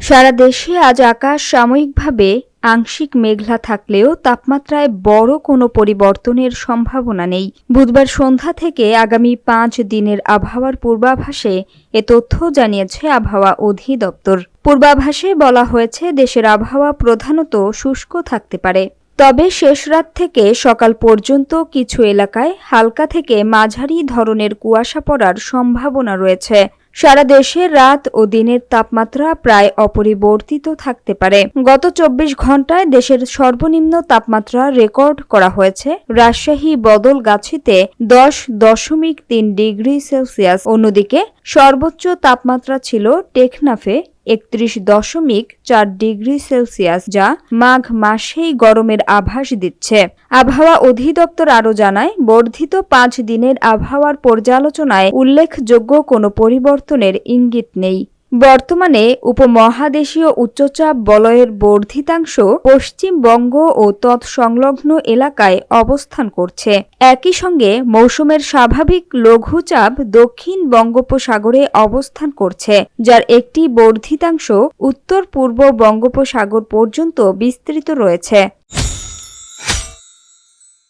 সারা দেশে আজ আকাশ সাময়িকভাবে আংশিক মেঘলা থাকলেও তাপমাত্রায় বড় কোনো পরিবর্তনের সম্ভাবনা নেই। বুধবার সন্ধ্যা থেকে আগামী 5 দিনের আবহাওয়ার পূর্বাভাসে এ তথ্য জানিয়েছে আবহাওয়া অধিদপ্তর। পূর্বাভাসে বলা হয়েছে, দেশের আবহাওয়া প্রধানত শুষ্ক থাকতে পারে, তবে শেষ রাত থেকে সকাল পর্যন্ত কিছু এলাকায় হালকা থেকে মাঝারি ধরনের কুয়াশা পড়ার সম্ভাবনা রয়েছে। সারা দেশে রাত ও দিনের তাপমাত্রা প্রায় অপরিবর্তিত থাকতে পারে। গত 24 ঘন্টায় দেশের সর্বনিম্ন তাপমাত্রা রেকর্ড করা হয়েছে রাজশাহী বদলগাছীতে 10.3 ডিগ্রি সেলসিয়াস। অন্যদিকে সর্বোচ্চ তাপমাত্রা ছিল টেকনাফে 31.4 ডিগ্রি সেলসিয়াস, যা মাঘ মাসেই গরমের আভাস দিচ্ছে। আবহাওয়া অধিদপ্তর আরও জানায়, বর্ধিত 5 দিনের আবহাওয়ার পর্যালোচনায় উল্লেখযোগ্য কোনো পরিবর্তনের ইঙ্গিত নেই। বর্তমানে উপমহাদেশীয় উচ্চচাপ বলয়ের বর্ধিতাংশ পশ্চিমবঙ্গ ও তৎসংলগ্ন এলাকায় অবস্থান করছে। একই সঙ্গে মৌসুমের স্বাভাবিক লঘুচাপ দক্ষিণ বঙ্গোপসাগরে অবস্থান করছে, যার একটি বর্ধিতাংশ উত্তর পূর্ব বঙ্গোপসাগর পর্যন্ত বিস্তৃত রয়েছে।